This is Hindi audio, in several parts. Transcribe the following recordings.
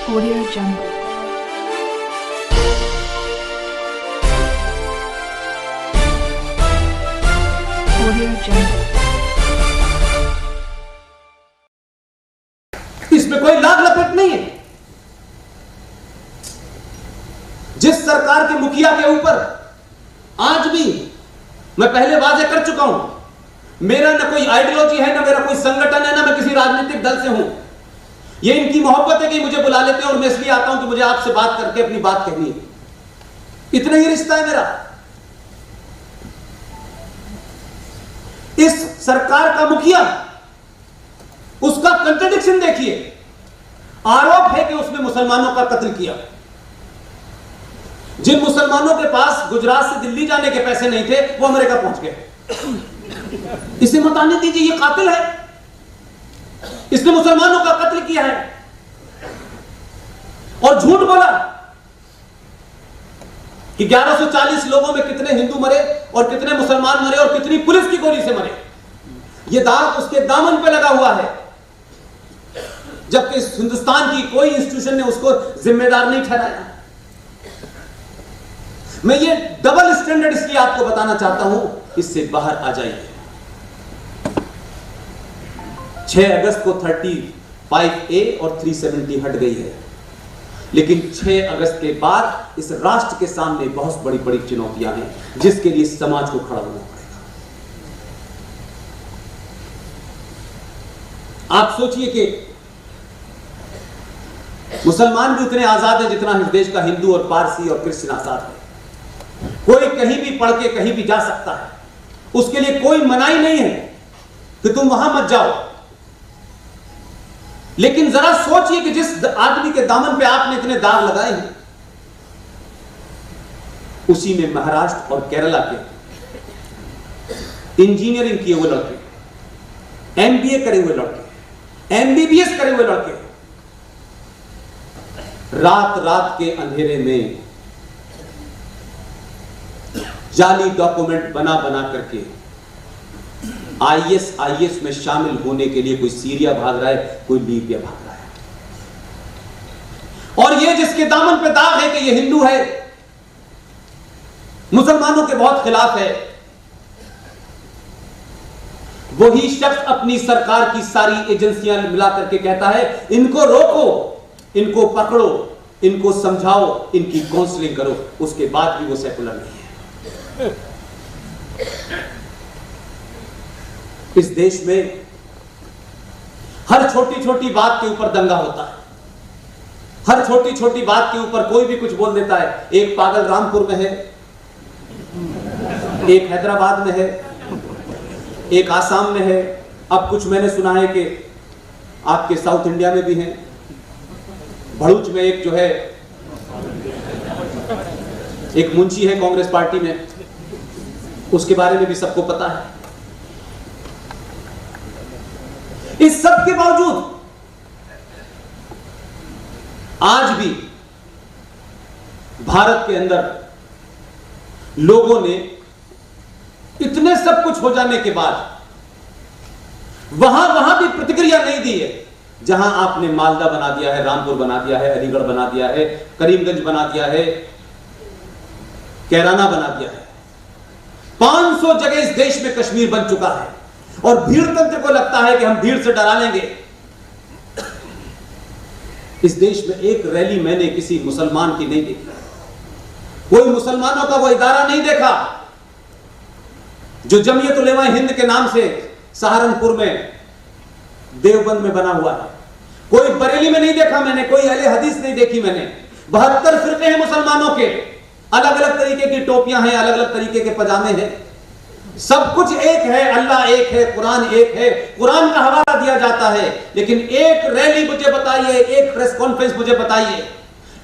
Audio Jungle. Audio Jungle. इसमें कोई लाग लपेट नहीं है। जिस सरकार के मुखिया के ऊपर आज भी मैं पहले वाजे कर चुका हूं, मेरा ना कोई आइडियोलॉजी है, ना मेरा कोई संगठन है, ना मैं किसी राजनीतिक दल से हूं। ये इनकी मोहब्बत है कि मुझे बुला लेते हैं और मैं इसलिए आता हूं कि मुझे आपसे बात करके अपनी बात कहनी है। इतना ही रिश्ता है मेरा। इस सरकार का मुखिया, उसका कंट्रडिक्शन देखिए। आरोप है कि उसने मुसलमानों का कत्ल किया। जिन मुसलमानों के पास गुजरात से दिल्ली जाने के पैसे नहीं थे, वो अमेरिका पहुंच गए। इसे मत आने दीजिए, ये कातिल है, इसने मुसलमानों का कत्ल किया है। और झूठ बोला कि 1140 लोगों में कितने हिंदू मरे और कितने मुसलमान मरे और कितनी पुलिस की गोली से मरे। यह दाग उसके दामन पे लगा हुआ है, जबकि हिंदुस्तान की कोई इंस्टीट्यूशन ने उसको जिम्मेदार नहीं ठहराया। मैं ये डबल स्टैंडर्ड इसलिए आपको बताना चाहता हूं, इससे बाहर आ जाइए। 6 अगस्त को 35A और 370 हट गई है, लेकिन 6 अगस्त के बाद इस राष्ट्र के सामने बहुत बड़ी बड़ी चुनौतियां हैं, जिसके लिए समाज को खड़ा होना पड़ेगा। आप सोचिए कि मुसलमान भी उतने आजाद हैं जितना इस देश का हिंदू और पारसी और क्रिश्चियन आजाद है। कोई कहीं भी पढ़ के कहीं भी जा सकता है, उसके लिए कोई मनाही नहीं है कि तुम वहां मत जाओ। लेकिन जरा सोचिए कि जिस आदमी के दामन पे आपने इतने दाग लगाए हैं, उसी में महाराष्ट्र और केरला के इंजीनियरिंग किए हुए लड़के, MBA करे हुए लड़के, MBBS करे हुए लड़के रात रात के अंधेरे में जाली डॉक्यूमेंट बना बना करके IS में शामिल होने के लिए कोई सीरिया भाग रहा है, कोई लीबिया भाग रहा है। और ये जिसके दामन पे दाग है कि ये हिंदू है, मुसलमानों के बहुत खिलाफ है, वही शख्स अपनी सरकार की सारी एजेंसियां मिला करके कहता है इनको रोको, इनको पकड़ो, इनको समझाओ, इनकी काउंसलिंग करो। उसके बाद भी वो सेकुलर नहीं है। इस देश में हर छोटी छोटी बात के ऊपर दंगा होता है, हर छोटी छोटी बात के ऊपर कोई भी कुछ बोल देता है। एक पागल रामपुर में है, एक हैदराबाद में है, एक आसाम में है, अब कुछ मैंने सुना है कि आपके साउथ इंडिया में भी है। भरूच में एक जो है, एक मुंशी है कांग्रेस पार्टी में, उसके बारे में भी सबको पता है। इस सब के बावजूद आज भी भारत के अंदर लोगों ने इतने सब कुछ हो जाने के बाद वहां भी प्रतिक्रिया नहीं दी है। जहां आपने मालदा बना दिया है, रामपुर बना दिया है, अलीगढ़ बना दिया है, करीमगंज बना दिया है, कैराना बना दिया है, 500 जगह इस देश में कश्मीर बन चुका है। और भीड़ तंत्र को लगता है कि हम भीड़ से डरा लेंगे। इस देश में एक रैली मैंने किसी मुसलमान की नहीं देखी, कोई मुसलमानों का वो इदारा नहीं देखा जो जमीयत उलेमा हिंद के नाम से सहारनपुर में, देवबंद में बना हुआ है। कोई बरेली में नहीं देखा मैंने, कोई अहले हदीस नहीं देखी मैंने। 72 फिरके हैं मुसलमानों के, अलग अलग तरीके की टोपियां हैं, अलग अलग तरीके के पजामे हैं, सब कुछ एक है, अल्लाह एक है, कुरान एक है, कुरान का हवाला दिया जाता है। लेकिन एक रैली मुझे बताइए, एक प्रेस कॉन्फ्रेंस मुझे बताइए,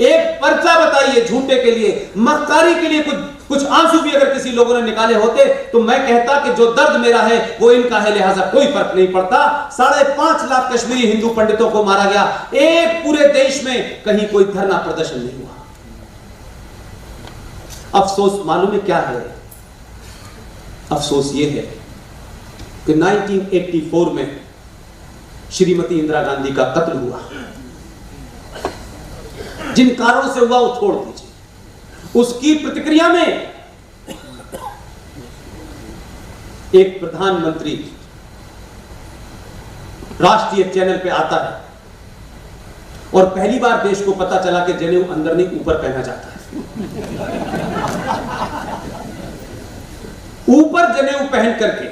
एक पर्चा बताइए झूठे के लिए, मक्कारी के लिए कुछ आंसू भी अगर किसी लोगों ने निकाले होते तो मैं कहता कि जो दर्द मेरा है वो इनका है, लिहाजा कोई फर्क नहीं पड़ता। 5.5 लाख कश्मीरी हिंदू पंडितों को मारा गया, एक पूरे देश में कहीं कोई धरना प्रदर्शन नहीं हुआ। अफसोस मालूम है क्या है? अफसोस यह है कि 1984 में श्रीमती इंदिरा गांधी का कत्ल हुआ। जिन कारणों से हुआ वो छोड़ दीजिए। उसकी प्रतिक्रिया में एक प्रधानमंत्री राष्ट्रीय चैनल पे आता है और पहली बार देश को पता चला कि जनेऊ अंदर नहीं ऊपर पहना जाता है। ऊपर जनेऊ पहन करके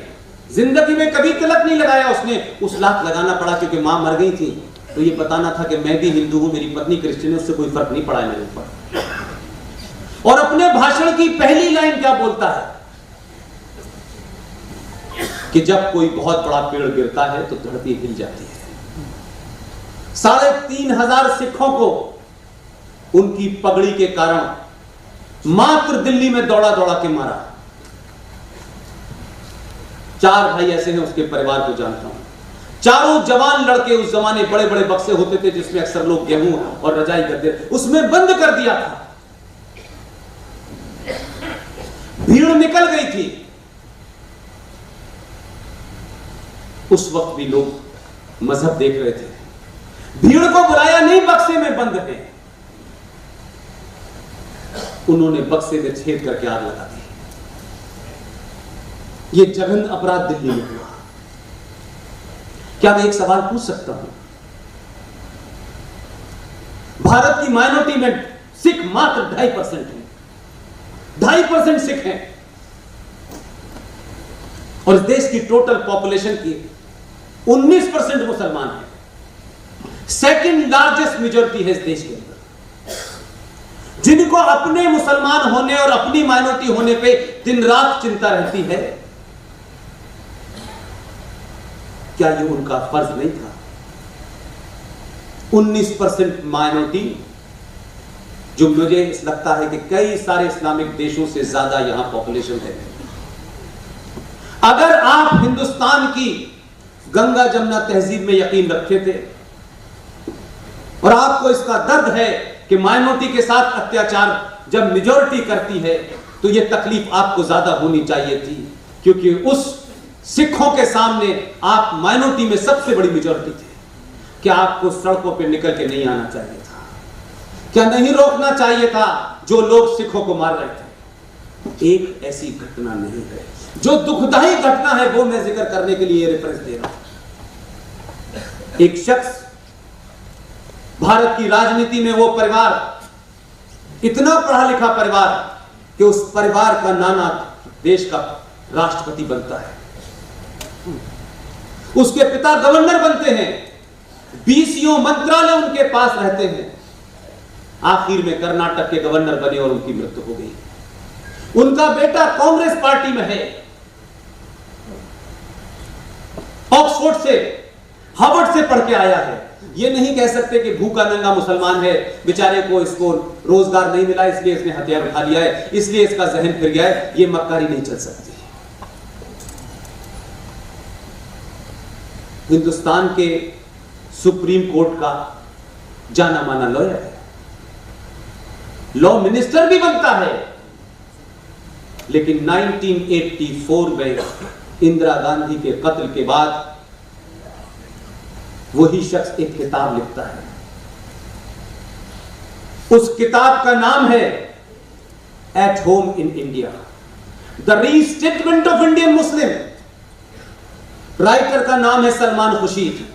जिंदगी में कभी तिलक नहीं लगाया उसने। उस लाख लगाना पड़ा क्योंकि मां मर गई थी, तो ये बताना था कि मैं भी हिंदू हूं, मेरी पत्नी क्रिश्चियन है, उससे कोई फर्क नहीं पड़ा है मेरे ऊपर। और अपने भाषण की पहली लाइन क्या बोलता है कि जब कोई बहुत बड़ा पेड़ गिरता है तो धरती हिल जाती है। 3,500 सिखों को उनकी पगड़ी के कारण मात्र दिल्ली में दौड़ा दौड़ा के मारा। 4 भाई ऐसे हैं, उसके परिवार को जानता हूं। चारों जवान लड़के, उस जमाने बड़े बड़े बक्से होते थे जिसमें अक्सर लोग गेहूं और रजाई करते, उसमें बंद कर दिया था। भीड़ निकल गई थी। उस वक्त भी लोग मजहब देख रहे थे। भीड़ को बुलाया नहीं, बक्से में बंद है। उन्होंने बक्से में छेद करके आग लगा दी। ये जघन्य अपराध दिल्ली में हुआ। क्या मैं एक सवाल पूछ सकता हूं? भारत की माइनॉरिटी में सिख मात्र 2.5% है। 2.5% सिख हैं और इस देश की टोटल पॉपुलेशन की 19% मुसलमान है। सेकंड लार्जेस्ट मेजॉरिटी है इस देश के अंदर, जिनको अपने मुसलमान होने और अपनी माइनॉरिटी होने पे दिन रात चिंता रहती है। क्या ये उनका फर्ज नहीं था? 19% माइनॉरिटी, जो मुझे लगता है कि कई सारे इस्लामिक देशों से ज्यादा यहां पॉपुलेशन है। अगर आप हिंदुस्तान की गंगा जमुना तहजीब में यकीन रखते थे और आपको इसका दर्द है कि माइनॉरिटी के साथ अत्याचार जब मेजॉरिटी करती है, तो यह तकलीफ आपको ज्यादा होनी चाहिए थी, क्योंकि उस सिखों के सामने आप माइनॉरिटी में सबसे बड़ी मेजॉरिटी थे। क्या आपको सड़कों पर निकल के नहीं आना चाहिए था? क्या नहीं रोकना चाहिए था जो लोग सिखों को मार रहे थे? एक ऐसी घटना नहीं है। जो दुखदाई घटना है वो मैं जिक्र करने के लिए रेफरेंस दे रहा हूं। एक शख्स, भारत की राजनीति में वो परिवार, इतना पढ़ा लिखा परिवार कि उस परिवार का नाना देश का राष्ट्रपति बनता है। उसके पिता गवर्नर बनते हैं, 20 मंत्रालय उनके पास रहते हैं। आखिर में कर्नाटक के गवर्नर बने और उनकी मृत्यु हो गई। उनका बेटा कांग्रेस पार्टी में है, ऑक्सफोर्ड से, हार्वर्ड से पढ़ के आया है। ये नहीं कह सकते कि भूखा नंगा मुसलमान है, बेचारे को इसको रोजगार नहीं मिला इसलिए इसने हथियार उठा लिया है, इसलिए इसका जहन फिर गया है। ये मक्कारी नहीं चल सकती। हिंदुस्तान के सुप्रीम कोर्ट का जाना माना लॉयर है, लॉ मिनिस्टर भी बनता है। लेकिन 1984 में इंदिरा गांधी के कत्ल के बाद वही शख्स एक किताब लिखता है। उस किताब का नाम है at home in India, the restatement of Indian Muslim. Writer का नाम है सलमान खुर्शीद।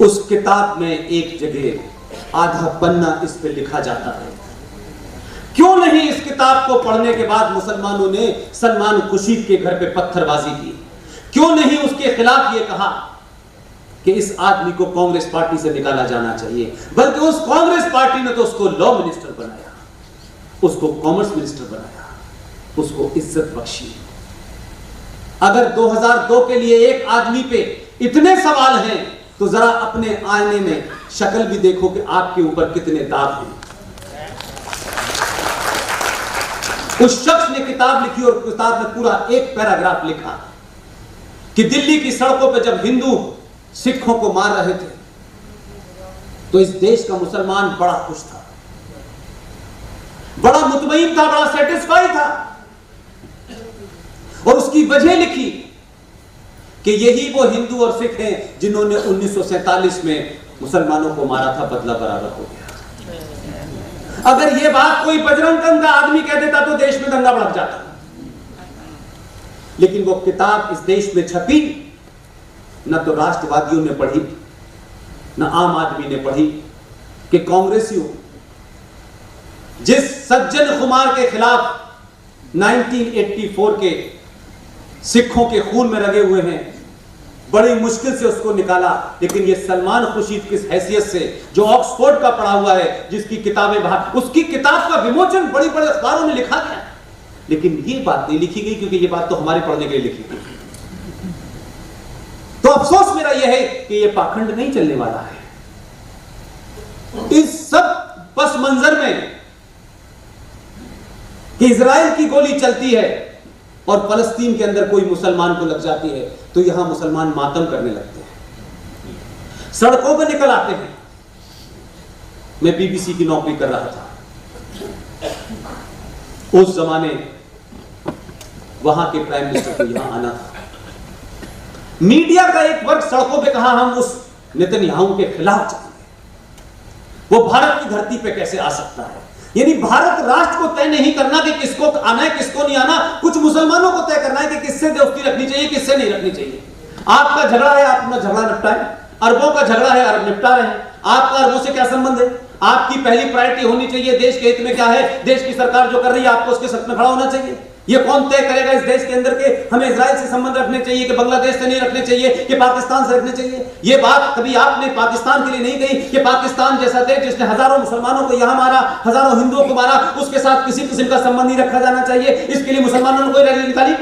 उस किताब में एक जगह आधा पन्ना इस पे लिखा जाता है। क्यों नहीं इस किताब को पढ़ने के बाद मुसलमानों ने सलमान खुर्शीद के घर पे पत्थरबाजी की? क्यों नहीं उसके खिलाफ ये कहा कि इस आदमी को कांग्रेस पार्टी से निकाला जाना चाहिए? बल्कि उस कांग्रेस पार्टी ने तो उसको लॉ मिनिस्टर बनाया, उसको कॉमर्स मिनिस्टर बनाया, उसको इज्जत बख्शी। अगर 2002 के लिए एक आदमी पे इतने सवाल हैं तो जरा अपने आईने में शक्ल भी देखो कि आपके ऊपर कितने दाग हैं। उस शख्स ने किताब लिखी और किताब में पूरा एक पैराग्राफ लिखा कि दिल्ली की सड़कों पर जब हिंदू सिखों को मार रहे थे तो इस देश का मुसलमान बड़ा खुश था, बड़ा मुतमईन था, बड़ा सेटिस्फाई था। और उसकी वजह लिखी कि यही वो हिंदू और सिख हैं जिन्होंने 1947 में मुसलमानों को मारा था, बदला बराबर हो गया। अगर ये बात कोई बजरंग दल का आदमी कह देता तो देश में दंगा भड़क जाता, लेकिन वो किताब इस देश में छपी, न तो राष्ट्रवादियों ने पढ़ी, न आम आदमी ने पढ़ी, कि कांग्रेसियों जिस सज्जन कुमार के खिलाफ 1984 के सिखों के खून में रगे हुए हैं, बड़ी मुश्किल से उसको निकाला। लेकिन ये सलमान खुर्शीद किस हैसियत से, जो ऑक्सफोर्ड का पढ़ा हुआ है, जिसकी किताबें बाहर, उसकी किताब का विमोचन बड़ी बड़े अखबारों में लिखा गया, लेकिन ये बात नहीं लिखी गई, क्योंकि ये बात तो हमारे पढ़ने के लिए लिखी गई। तो अफसोस मेरा यह है कि ये पाखंड नहीं चलने वाला है। इस सब पस मंजर में कि इजराइल की गोली चलती है और फलस्तीन के अंदर कोई मुसलमान को लग जाती है, तो यहां मुसलमान मातम करने लगते हैं, सड़कों पर निकल आते हैं। मैं बीबीसी की नौकरी कर रहा था, उस जमाने वहां के प्राइम मिनिस्टर को यहां आना था। मीडिया का एक वर्ग सड़कों पे कहा हम उस नेतन्याहू के खिलाफ जाएंगे, वो भारत की धरती पे कैसे आ सकता है। यानी भारत राष्ट्र को तय नहीं करना कि किसको आना है किसको नहीं आना, कुछ मुसलमानों को तय करना है कि किससे दोस्ती रखनी चाहिए किससे नहीं रखनी चाहिए। आपका झगड़ा है, आप अपना झगड़ा निपटाएं, अरबों का झगड़ा है, अरब निपटा रहे हैं, आपका अरबों से क्या संबंध है। आपकी पहली प्रायोरिटी होनी चाहिए देश के हित में क्या है, देश की सरकार जो कर रही है आपको उसके सच में खड़ा होना चाहिए। ये कौन तय करेगा इस देश के अंदर के हमें इजराइल से संबंध रखने चाहिए कि बांग्लादेश से नहीं रखने चाहिए कि पाकिस्तान से रखने चाहिए। ये बात कभी आपने पाकिस्तान के लिए नहीं कही कि पाकिस्तान जैसा देश जिसने हजारों मुसलमानों को यहां मारा, हजारों हिंदुओं को मारा, उसके साथ किसी किस्म का संबंध नहीं रखा जाना चाहिए। इसके लिए मुसलमानों ने कोई रैली निकाली?